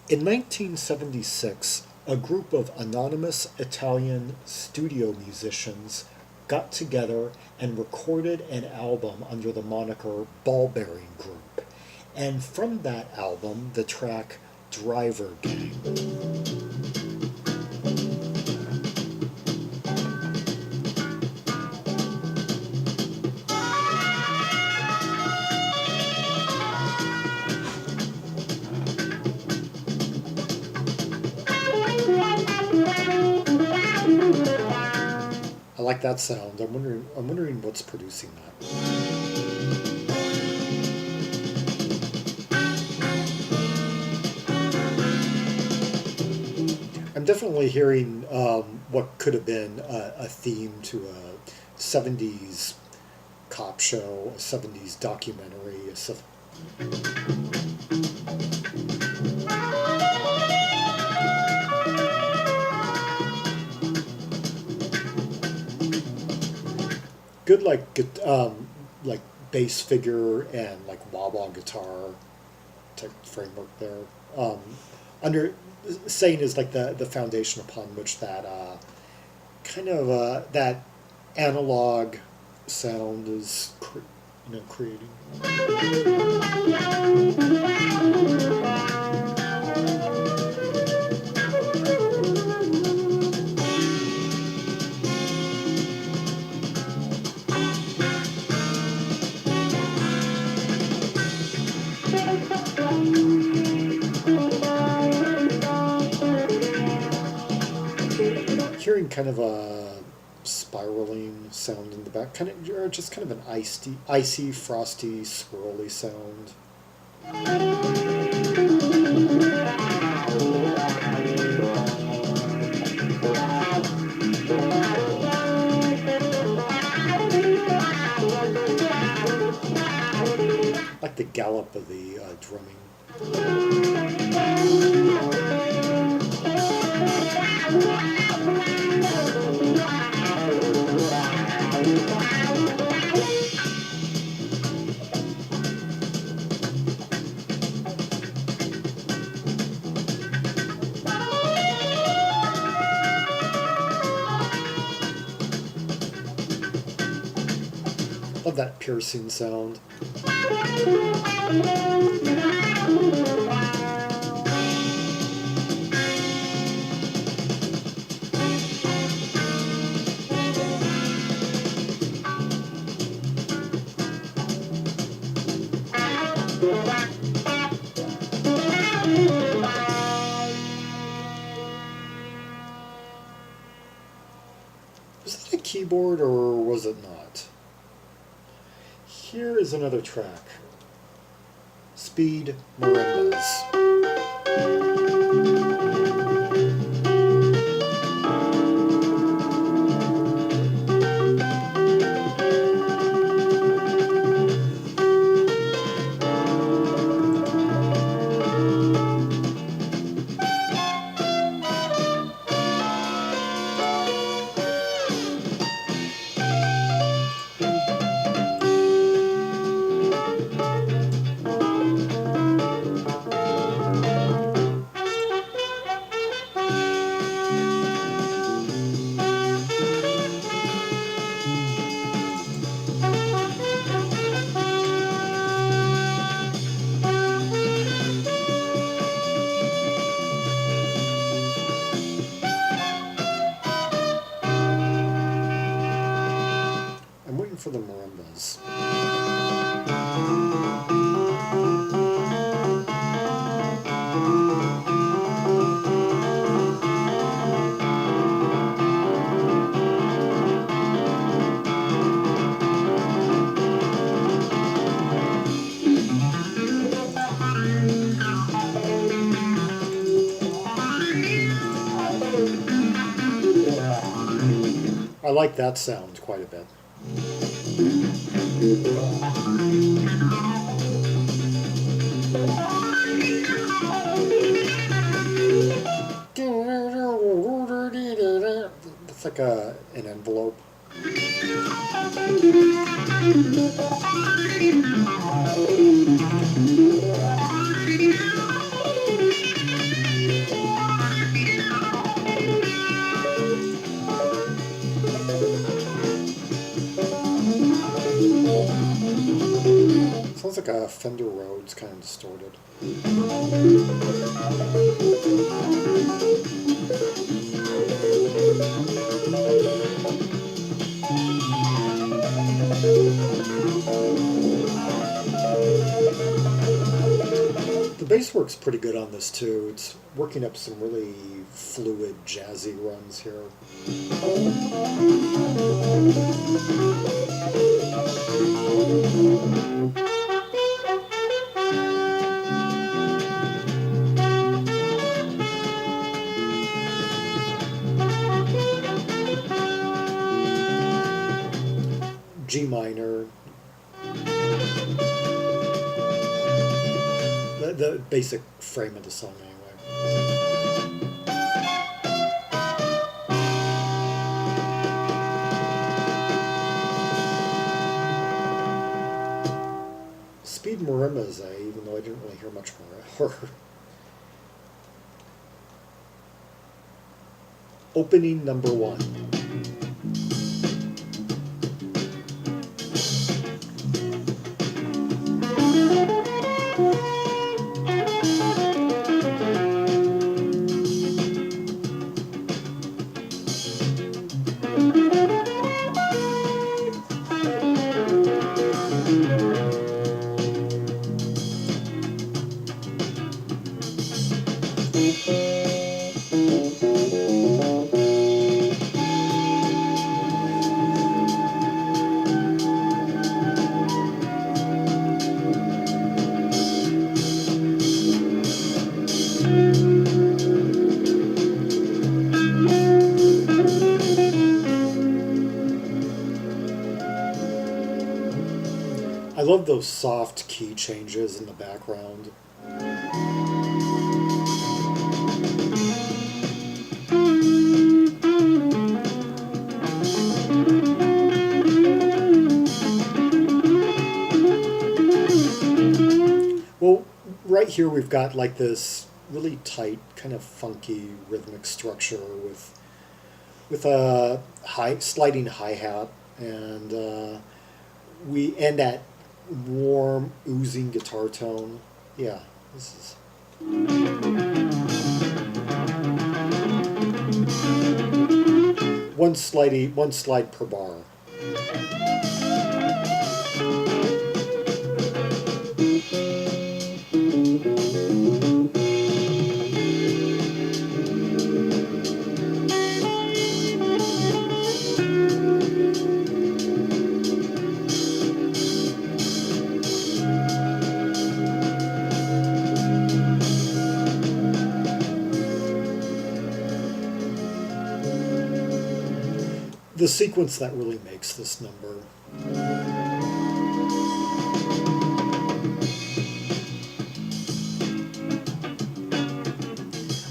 In 1976, a group of anonymous Italian studio musicians got together and recorded an album under the moniker Ball Bearing Group. And from that album, the track Driver Gang. I like that sound. I'm wondering what's producing that. I'm definitely hearing what could have been a theme to a 70s cop show, a 70s documentary, good like bass figure and like wah wah guitar type framework there. Under saying is like the foundation upon which that kind of that analog sound is creating. Hearing kind of a spiraling sound in the back, kind of, or just kind of an icy, frosty, swirly sound. Like the gallop of the drumming. Love that piercing sound. Was that a keyboard or was it not? Here is another track. Speed Marimbas. I'm waiting for the marimbas. I like that sound quite a bit. It's like an envelope. Fender Rhodes, kind of distorted. The bass work's pretty good on this too. It's working up some really fluid, jazzy runs here. G minor. The basic frame of the song anyway. Speed Marimbas, even though I didn't really hear much more. Opening number 1. I love those soft key changes in the background. Well, right here we've got like this really tight, kind of funky rhythmic structure with a sliding hi-hat, and we end at warm, oozing guitar tone. Yeah, this is... One slide per bar. The sequence that really makes this number.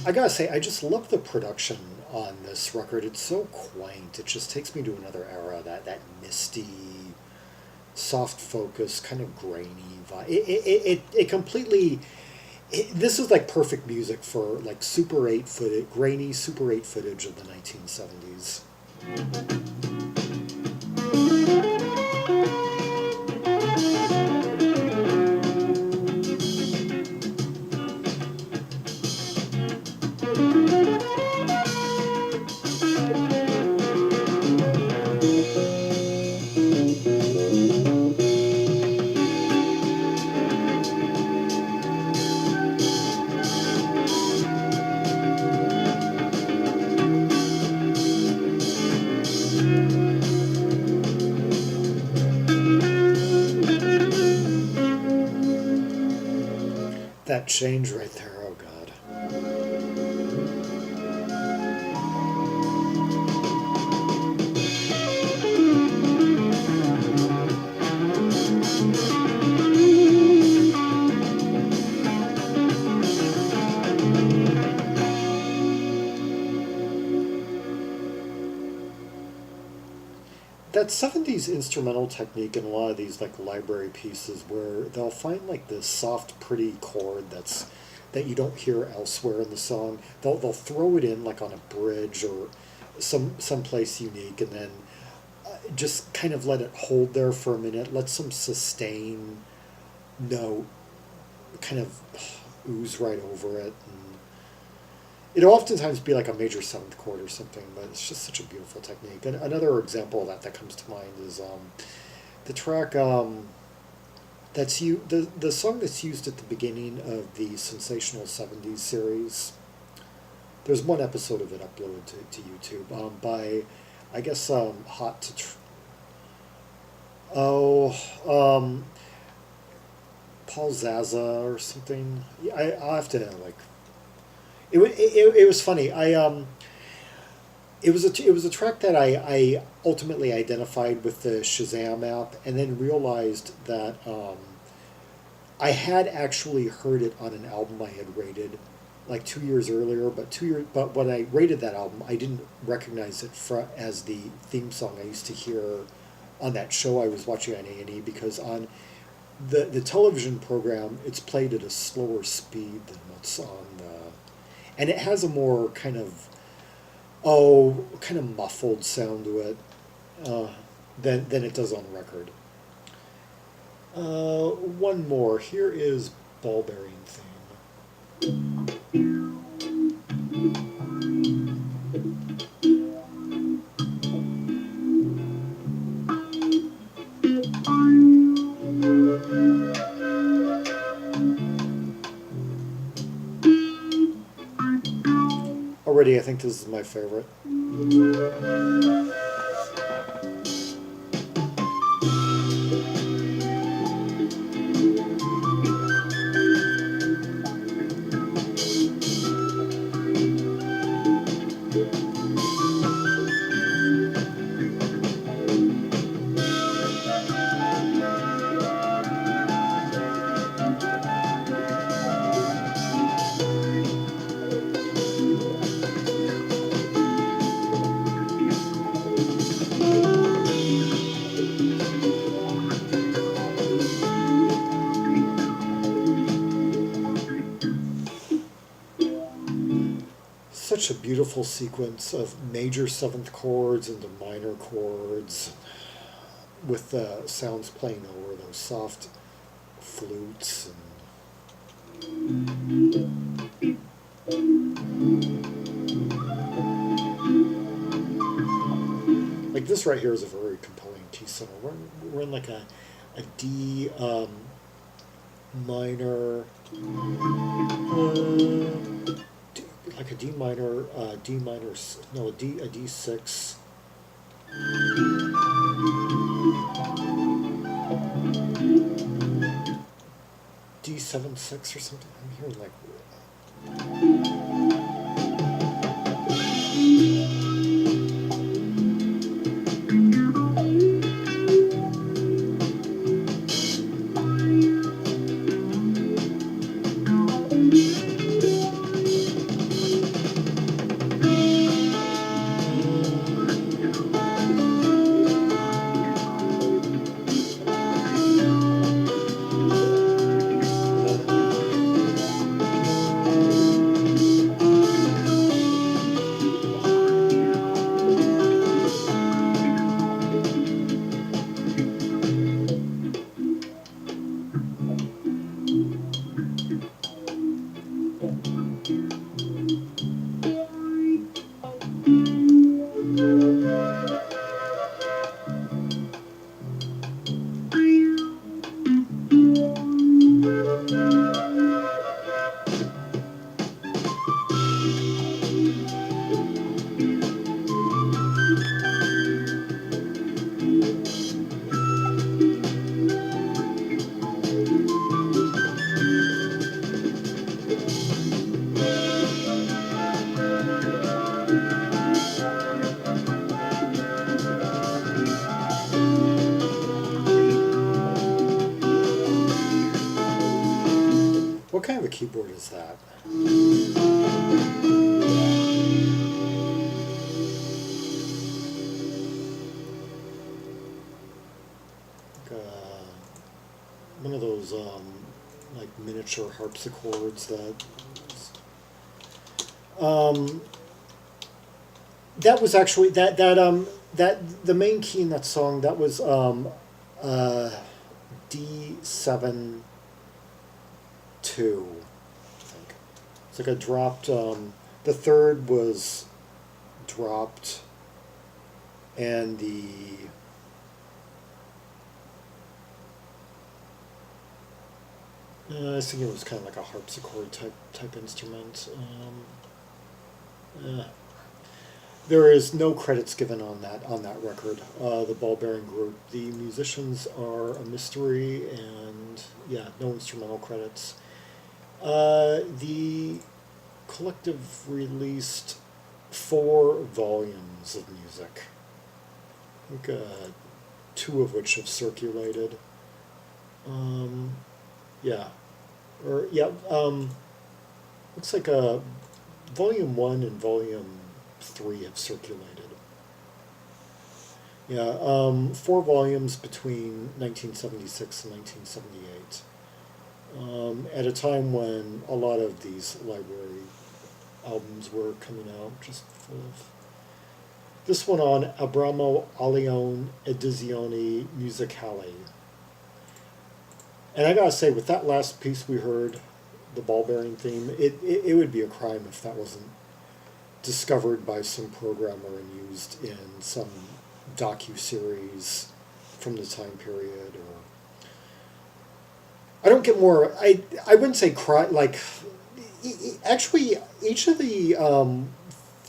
I gotta say, I just love the production on this record. It's so quaint. It just takes me to another era, that misty, soft focus, kind of grainy vibe. It completely... this is like perfect music for like Super 8 footage, grainy Super 8 footage of the 1970s. That change right there, oh God. That 70s instrumental technique in a lot of these like library pieces where they'll find like this soft pretty chord that you don't hear elsewhere in the song. They'll throw it in like on a bridge or someplace unique, and then just kind of let it hold there for a minute, let some sustain note kind of ooze right over it. And it'll oftentimes be like a major seventh chord or something, but it's just such a beautiful technique. And another example of that comes to mind is the track the song that's used at the beginning of the Sensational '70s series. There's one episode of it uploaded to YouTube by, I guess, Hot to oh, Paul Zaza or something. I'll have to like. It was funny. It was a track that I ultimately identified with the Shazam app, and then realized that I had actually heard it on an album I had rated like 2 years earlier. But when I rated that album, I didn't recognize it as the theme song I used to hear on that show I was watching on A&E, because on the television program it's played at a slower speed than what's on the, and it has a more kind of muffled sound to it than it does on record. One more. Here is Ball Bearing Theme. Already, I think this is my favorite. Such a beautiful sequence of major seventh chords into minor chords, with the sounds playing over those soft flutes. Like this right here is a very compelling key center. We're in like a D minor, like a D minor, no, a D6. D7/6 or something. I'm hearing like. What kind of a keyboard is that? One of those like miniature harpsichords that was actually that the main key in that song, that was D7 two, I think. It's like I dropped, the third was dropped, and I was thinking it was kind of like a harpsichord type instrument. There is no credits given on that record. The ball bearing group. The musicians are a mystery, and yeah, no instrumental credits. The collective released 4 volumes of music. I think 2 of which have circulated. Yeah, or yeah. Looks like volume 1 and volume 3 have circulated. Yeah, 4 volumes between 1976 and 1978. At a time when a lot of these library albums were coming out, just full of. This one on Abramo Alione Edizioni Musicali. And I gotta say, with that last piece we heard, the ball bearing theme, it would be a crime if that wasn't discovered by some programmer and used in some docu-series from the time period. Or I don't get more. I wouldn't say cry like. Actually, each of each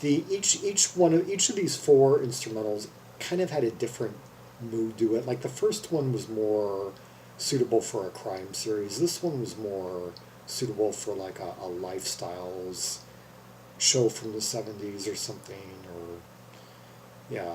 of these 4 instrumentals kind of had a different mood to it. Like the first one was more suitable for a crime series. This one was more suitable for like a lifestyles show from the 70s or something. Or yeah,